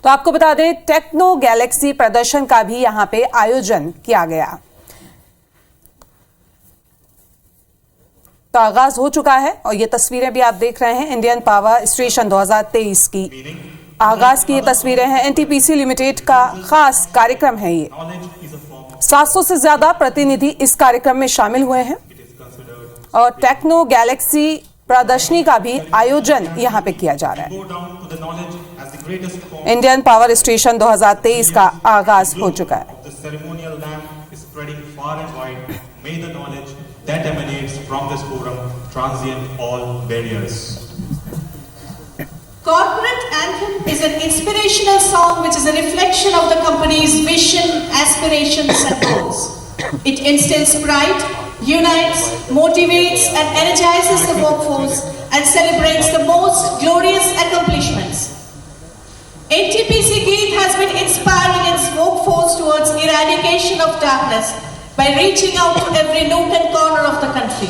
तो आपको बता दें, टेक्नो गैलेक्सी प्रदर्शन का भी यहां पे आयोजन किया गया। तो आगाज हो चुका है और ये तस्वीरें भी आप देख रहे हैं इंडियन पावर स्टेशन 2023 की आगाज की ये तस्वीरें हैं। एनटीपीसी लिमिटेड का खास कार्यक्रम है ये। 700 से ज्यादा प्रतिनिधि इस कार्यक्रम में शामिल हुए हैं और टेक्नो गैलेक्सी प्रदर्शनी का भी आयोजन यहां पे किया जा रहा है। इंडियन पावर स्टेशन 2023 का आगाज हो चुका है। That emanates from this forum transcend all barriers. Corporate Anthem is an inspirational song which is a reflection of the company's vision, aspirations and goals. It instills pride, unites, motivates and energizes the workforce and celebrates the most glorious accomplishments. NTPC Geet has been inspiring its workforce towards eradication of darkness by reaching out to every nook and corner of the country,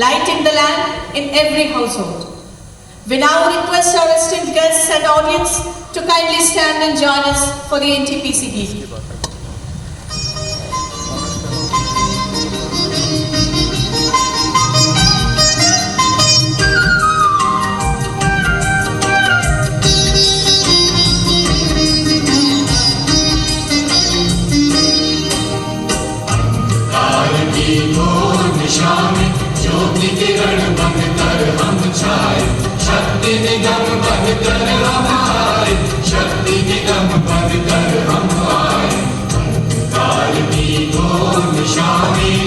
lighting the lamp in every household. We now request our esteemed guests and audience to kindly stand and join us for the NTPC Geet. ज्योति किरण बनकर हम छाए, शक्ति निगम बनकर हम आए, शक्ति निगम बनकर हम आए। अंधकार की घोर निशा में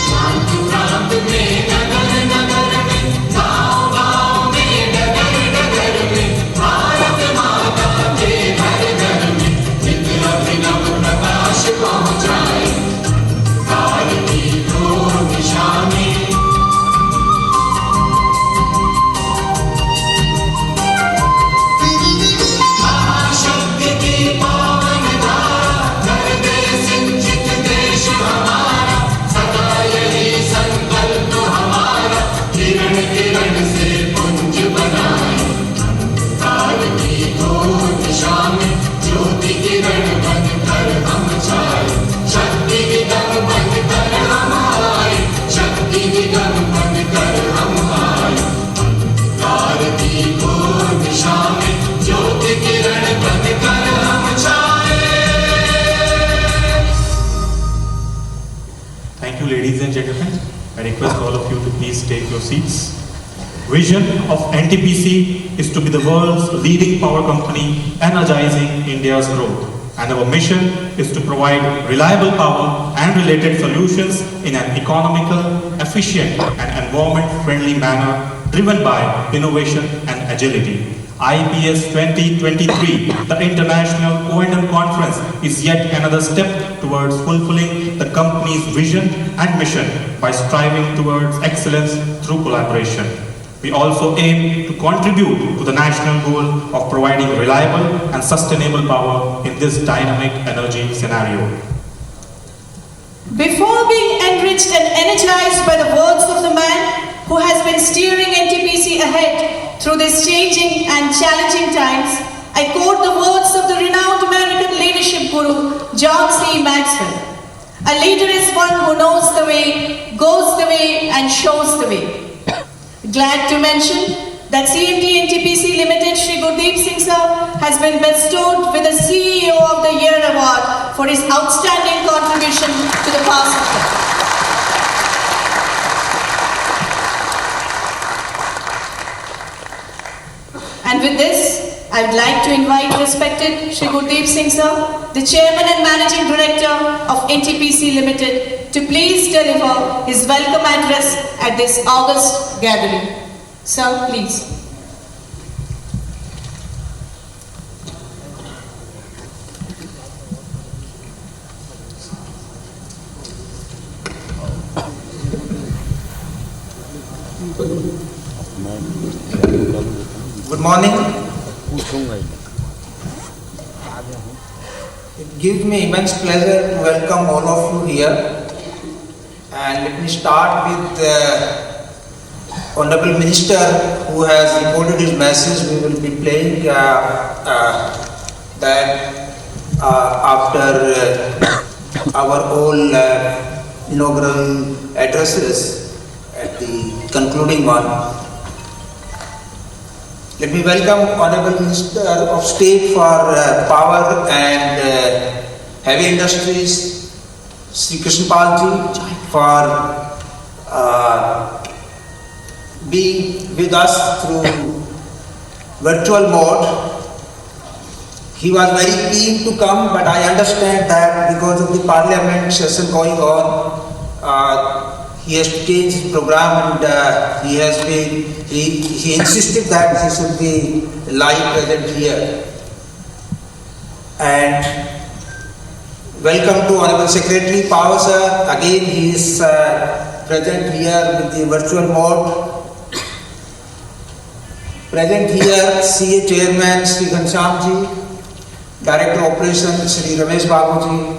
प्रांत प्रांत में, नगर नगर में, गाँव गाँव में, डगर डगर में, भारत माता के घर घर में अभिनव प्रकाश पहुंचाए। काल की घोर दिशा में महाशक्ति की पावन धारा कर दे सिंचित देश हमारा, सदा यही संकल्प हमारा, किरण किरण से पुंज बनाए। काल की घोर दिशा में ज्योति किरण बनकर हम छाए, शक्ति निगम बनकर हम आए, शक्ति निगम बनकर हम आए। अंधकार की घोर दिशा में ज्योति किरण बनकर हम छाए। Thank you, ladies and gentlemen. I request all of you to please take your seats. Vision of NTPC is to be the world's leading power company energizing India's growth. And our mission is to provide reliable power and related solutions in an economical, efficient and environment-friendly manner driven by innovation and agility. IPS 2023, the International O&M Conference, is yet another step towards fulfilling the company's vision and mission by striving towards excellence through collaboration. We also aim to contribute to the national goal of providing reliable and sustainable power in this dynamic energy scenario. Before being enriched and energized by the words of the man who has been steering NTPC ahead through these changing and challenging times, I quote the words of the renowned American leadership guru, John C. Maxwell. A leader is one who knows the way, goes the way and shows the way. Glad to mention that CMD NTPC Limited Shri Gurdeep Singh Sir has been bestowed with the CEO of the Year Award for his outstanding contribution to the power sector. And with this, I would like to invite respected Shri Gurdeep Singh Sir, the Chairman and Managing Director of NTPC Limited, to please deliver his welcome address at this August gathering. Sir, please. Good morning. It gives me immense pleasure to welcome all of you here. And let me start with Honorable Minister who has reported his message, we will be playing that after our all inaugural addresses at the concluding one. Let me welcome Honorable Minister of State for Power and Heavy Industries, Sri Krishna Pal ji, for being with us through virtual mode. He was very keen to come, but I understand that because of the parliament session going on, he has to change his program, and he insisted that he should be live present here. And welcome to Honorable Secretary Power sir. Again he is present here with the virtual mode. Present here CA Chairman Sri Ghanshyam ji, Director Operations Sri Ramesh Babu ji.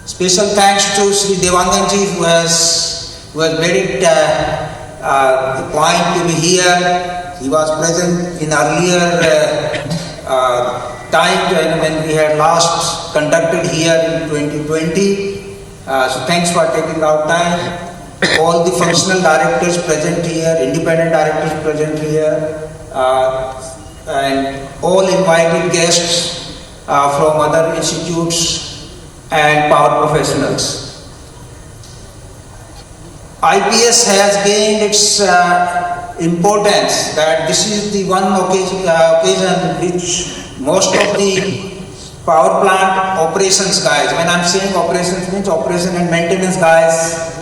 Special thanks to Sri Devangan ji who has made it the point to be here. He was present in earlier time when we had last conducted here in 2020. So thanks for taking out time. All the functional directors present here, independent directors present here, and all invited guests from other institutes and power professionals. IPS has gained its importance that this is the one occasion in which most of the power plant operations guys, when I'm saying operations means operation and maintenance guys,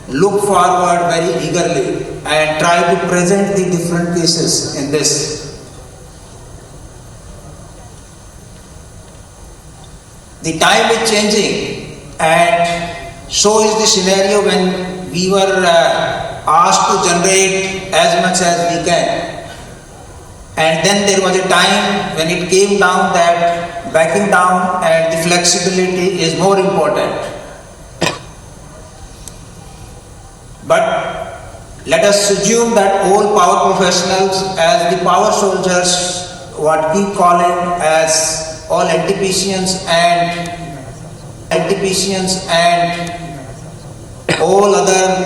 look forward very eagerly and try to present the different cases in this. The time is changing, and so is the scenario when we were asked to generate as much as we can. And then there was a time when it came down that backing down and the flexibility is more important. But let us assume that all power professionals, as the power soldiers, what we call it as all NTPCians and all other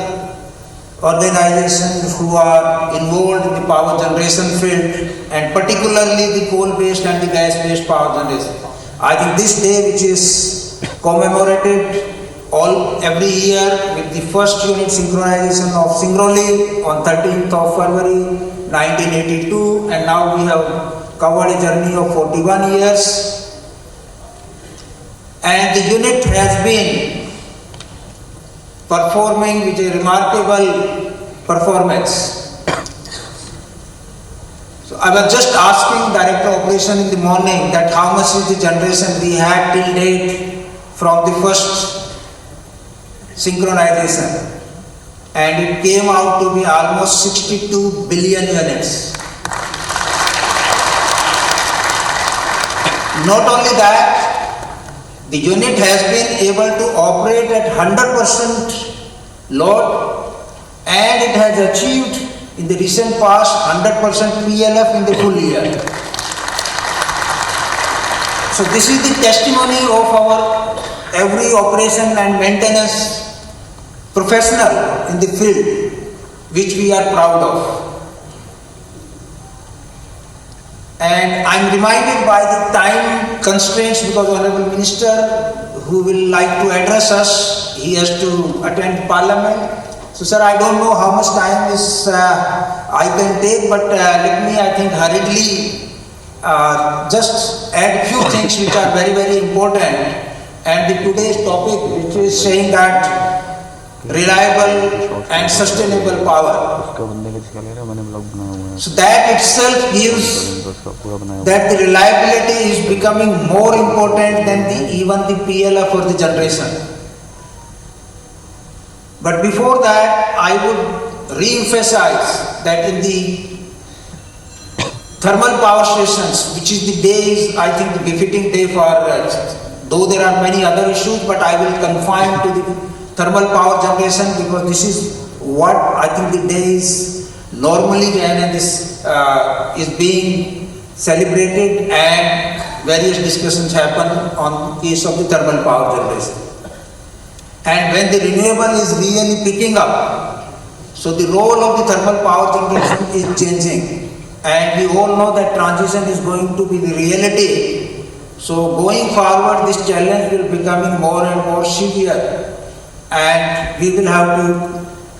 organizations who are involved in the power generation field, and particularly the coal-based and the gas-based power generation. I think this day, which is commemorated every year with the first unit synchronization of Singrauli on 13th of February 1982, and now we have covered a journey of 41 years, and the unit has been performing with a remarkable performance. So I was just asking Director Operation in the morning that how much is the generation we had till date from the first synchronization, and it came out to be almost 62 billion units. Not only that, the unit has been able to operate at 100% load, and it has achieved in the recent past 100% PLF in the full year. So this is the testimony of our every operation and maintenance professional in the field, which we are proud of. And I am reminded by the time constraints, because Honorable Minister who will like to address us, he has to attend Parliament. So sir, I don't know how much time is I can take, but let me, I think, hurriedly just add few things which are very, very important. And the today's topic, which is saying that reliable and sustainable power. So that itself gives that the reliability is becoming more important than even the PLF for the generation. But before that, I would re-emphasize that in the thermal power stations, which is the day, I think, the befitting day for, though there are many other issues, but I will confine to the thermal power generation because this is what I think the day is normally when this is being celebrated and various discussions happen on case of the thermal power generation. And when the renewable is really picking up, so the role of the thermal power generation is changing. And we all know that transition is going to be the reality. So going forward, this challenge will becoming more and more severe. And we will have to